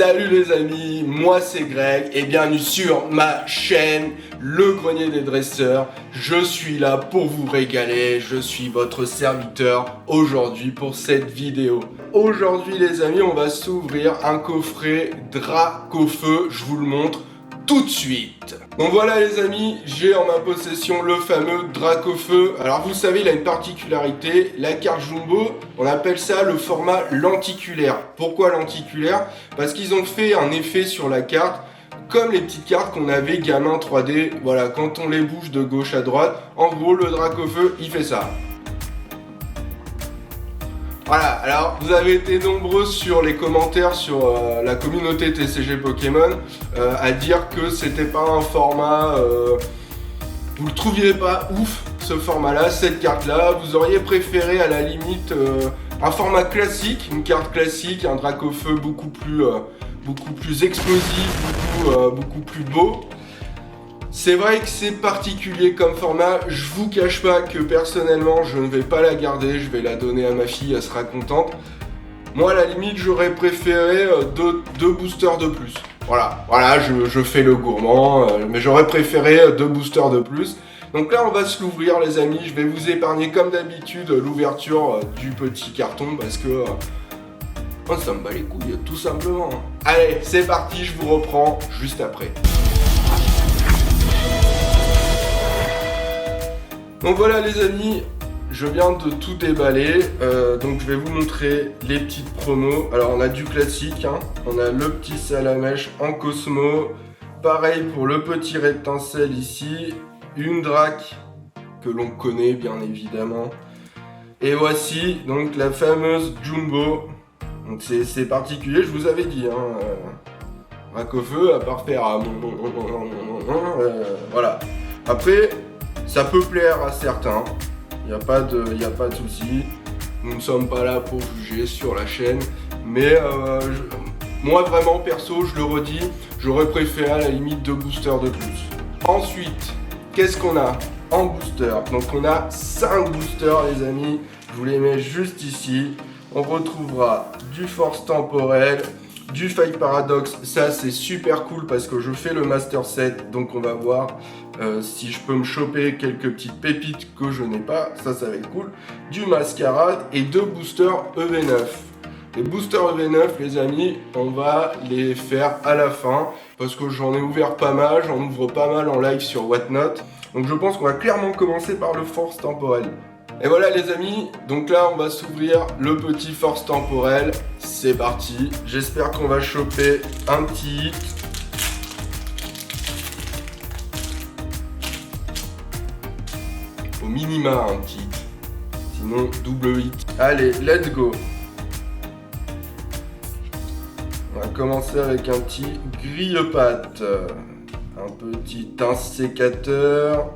Salut les amis, moi c'est Greg et bienvenue sur ma chaîne Le Grenier des Dresseurs. Je suis là pour vous régaler, je suis votre serviteur aujourd'hui pour cette vidéo. Aujourd'hui les amis, on va s'ouvrir un coffret Dracofeu, je vous le montre tout de suite. Donc voilà les amis, j'ai en ma possession le fameux Dracofeu. Alors vous savez, il a une particularité, la carte Jumbo, on appelle ça le format lenticulaire. Pourquoi lenticulaire? Parce qu'ils ont fait un effet sur la carte, comme les petites cartes qu'on avait gamin 3D, voilà, quand on les bouge de gauche à droite. En gros, le Dracofeu, il fait ça. Voilà, alors vous avez été nombreux sur les commentaires sur la communauté TCG Pokémon à dire que c'était pas un format, vous le trouviez pas ouf ce format là, cette carte là, vous auriez préféré à la limite un format classique, une carte classique, un Dracofeu beaucoup plus explosif, beaucoup plus beau. C'est vrai que c'est particulier comme format, je vous cache pas que personnellement je ne vais pas la garder, je vais la donner à ma fille, elle sera contente. Moi à la limite j'aurais préféré deux boosters de plus. Voilà, je fais le gourmand, mais j'aurais préféré 2 boosters de plus. Donc là on va se l'ouvrir les amis, je vais vous épargner comme d'habitude l'ouverture du petit carton parce que ça me bat les couilles tout simplement. Allez c'est parti, je vous reprends juste après. Donc voilà les amis, je viens de tout déballer, donc je vais vous montrer les petites promos. Alors on a du classique, hein. On a le petit Salamèche en Cosmo, pareil pour le petit Rétincelle ici, une Drac que l'on connaît bien évidemment. Et voici donc la fameuse Jumbo, donc c'est particulier, je vous avais dit, hein, Dracofeu à part faire voilà. Après, ça peut plaire à certains, il n'y a pas de souci. Nous ne sommes pas là pour juger sur la chaîne, mais moi vraiment perso, je le redis, j'aurais préféré à la limite 2 boosters de plus. Ensuite, qu'est-ce qu'on a en booster? Donc on a 5 boosters les amis, je vous les mets juste ici. On retrouvera du Force Temporelle, du Faille Paradoxe, ça c'est super cool parce que je fais le Master Set, donc on va voir si je peux me choper quelques petites pépites que je n'ai pas, ça va être cool. Du Mascarade et 2 boosters EV9. Les boosters EV9 les amis, on va les faire à la fin parce que j'en ai ouvert pas mal, j'en ouvre pas mal en live sur Whatnot. Donc je pense qu'on va clairement commencer par le Force Temporelle. Et voilà les amis, donc là on va s'ouvrir le petit Force Temporelle, c'est parti. J'espère qu'on va choper un petit hit. Au minima un petit hit, sinon double hit. Allez, let's go. On va commencer avec un petit grille-patte, un petit insécateur,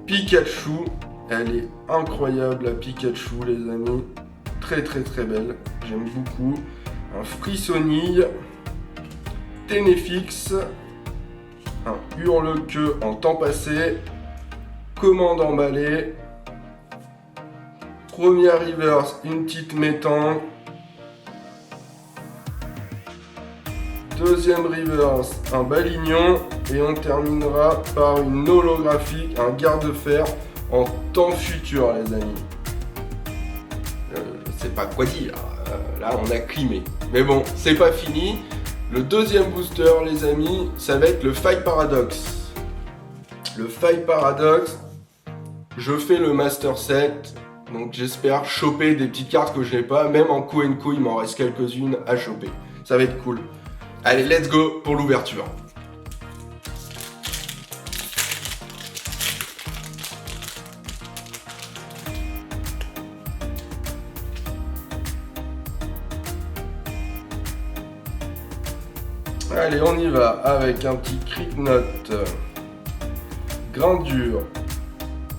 Pikachu. Elle est incroyable la Pikachu les amis, très belle, j'aime beaucoup. Un Frissonille, Ténéfix, un Hurle-Queue en temps passé, Commande emballée, première reverse, une petite Métang, deuxième reverse, un Balignon, et on terminera par une holographique, un Garde-Fer en temps futur les amis. Je sais pas quoi dire, là on a climé. Mais bon, c'est pas fini. Le deuxième booster les amis, ça va être le Faille Paradoxe. Le Faille Paradoxe, je fais le Master Set, donc j'espère choper des petites cartes que je n'ai pas. Même en Co & Co, il m'en reste quelques-unes à choper. Ça va être cool. Allez, let's go pour l'ouverture. Allez, on y va avec un petit Cricknote, Grandure,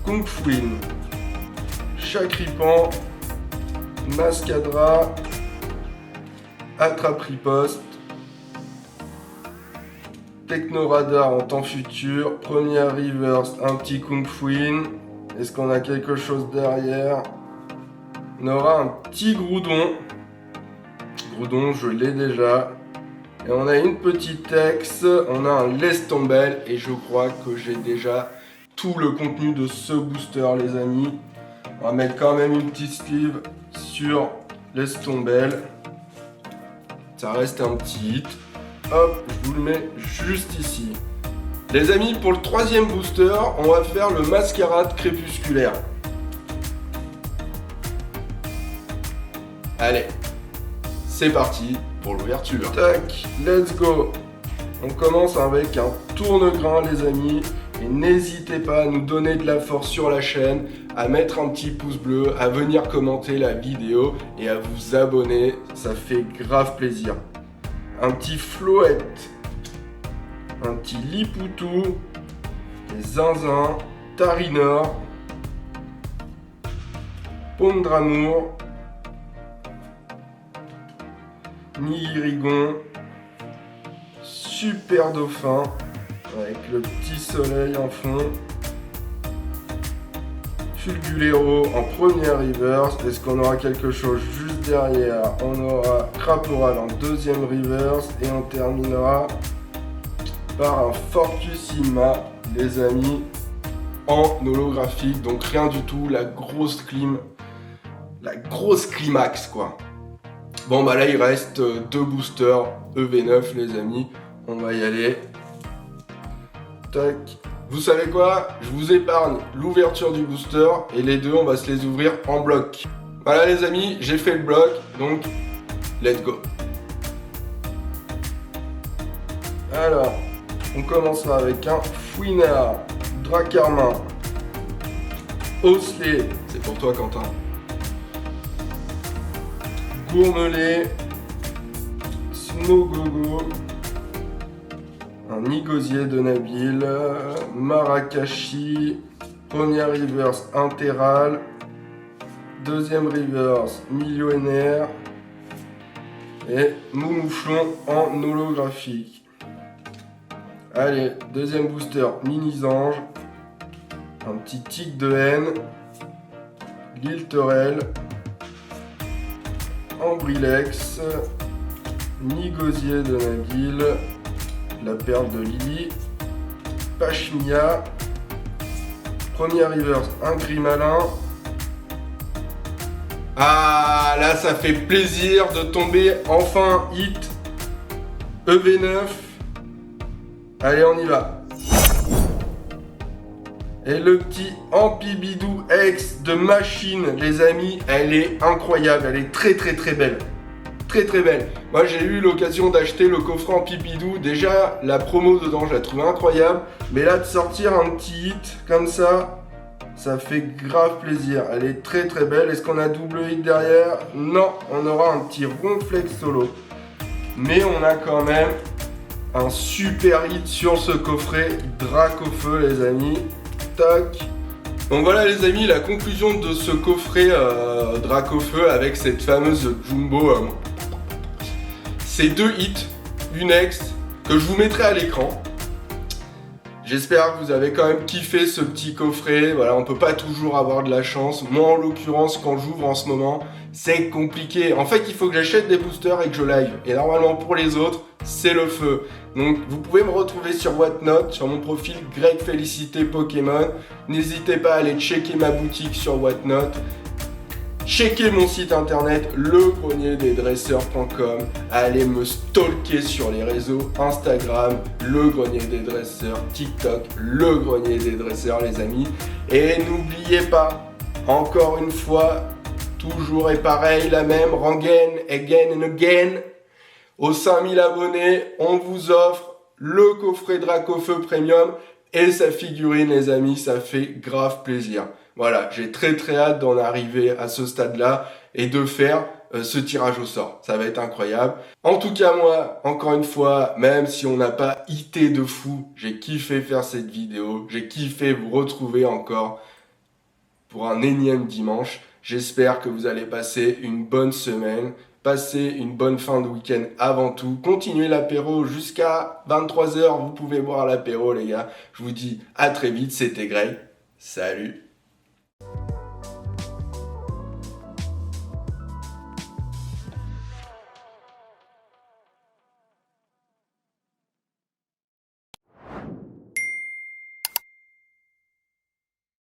Kungfuin, Chakripan, Mascadra, Attrape-Riposte, Technoradar en temps futur, première reverse, un petit Kungfuin. Est-ce qu'on a quelque chose derrière? On aura un petit Groudon. Groudon, je l'ai déjà. Et on a une petite ex, on a un laisse tomber et je crois que j'ai déjà tout le contenu de ce booster les amis. On va mettre quand même une petite sleeve sur laisse tomber. Ça reste un petit hit. Hop, je vous le mets juste ici. Les amis, pour le troisième booster, on va faire le mascarade crépusculaire. Allez, c'est parti pour l'ouverture. Tac, let's go. On commence avec un tourne-grain les amis. Et n'hésitez pas à nous donner de la force sur la chaîne, à mettre un petit pouce bleu, à venir commenter la vidéo et à vous abonner. Ça fait grave plaisir. Un petit Floette, un petit Lipoutou, les Zinzin, Tarinor, Pondramour, Nihirigon, Super Dauphin avec le petit soleil en fond, Fulgulero en première reverse. Est-ce qu'on aura quelque chose juste derrière? On aura Craporal en deuxième reverse et on terminera par un Fortissima les amis en holographique, donc rien du tout, la grosse climax quoi. Bon bah là il reste deux boosters EV9 les amis, on va y aller. Tac. Vous savez quoi? Je vous épargne l'ouverture du booster et les deux on va se les ouvrir en bloc. Voilà les amis, j'ai fait le bloc, donc let's go. Alors, on commencera avec un Fouinard, Dracarmin, Osselet, c'est pour toi Quentin, Gourmelet, Smogogo, un Nigosier de Nabil, Marakashi, première reverse Interal, deuxième reverse Millionnaire et Moumouflon en holographique. Allez, deuxième booster Mini-Zange, un petit Tic de haine, Lille Torel, Ambrilex, Nigosier de Nabil, la perle de Lily, Pachmia, première reverse, un Grimalin. Ah là ça fait plaisir de tomber enfin hit EV9. Allez on y va. Et le petit Ampibidou X de machine les amis, elle est incroyable, elle est très belle. Très belle. Moi j'ai eu l'occasion d'acheter le coffret en Pipidou. Déjà la promo dedans je la trouve incroyable. Mais là de sortir un petit hit comme ça, ça fait grave plaisir. Elle est très belle. Est-ce qu'on a double hit derrière? Non, on aura un petit Ronflex solo. Mais on a quand même un super hit sur ce coffret Dracofeu les amis. Tac. Donc voilà les amis, la conclusion de ce coffret Dracofeu avec cette fameuse Jumbo. C'est deux hits, une ex, que je vous mettrai à l'écran. J'espère que vous avez quand même kiffé ce petit coffret. Voilà, on peut pas toujours avoir de la chance. Moi en l'occurrence, quand j'ouvre en ce moment, c'est compliqué. En fait, il faut que j'achète des boosters et que je live. Et normalement pour les autres, c'est le feu. Donc vous pouvez me retrouver sur Whatnot, sur mon profil Greg Félicité Pokémon. N'hésitez pas à aller checker ma boutique sur Whatnot. Checkez mon site internet legrenierdesdresseurs.com. Allez me stalker sur les réseaux Instagram, Le Grenier des Dresseurs, TikTok, Le Grenier des Dresseurs les amis. Et n'oubliez pas, encore une fois, toujours et pareil, la même rengaine, again and again. Aux 5000 abonnés, on vous offre le coffret Dracofeu Premium et sa figurine les amis, ça fait grave plaisir. Voilà, j'ai très hâte d'en arriver à ce stade-là et de faire ce tirage au sort. Ça va être incroyable. En tout cas, moi, encore une fois, même si on n'a pas hité de fou, j'ai kiffé faire cette vidéo. J'ai kiffé vous retrouver encore pour un énième dimanche. J'espère que vous allez passer une bonne semaine. Passez une bonne fin de week-end avant tout. Continuez l'apéro jusqu'à 23h. Vous pouvez boire l'apéro, les gars. Je vous dis à très vite. C'était Greg. Salut.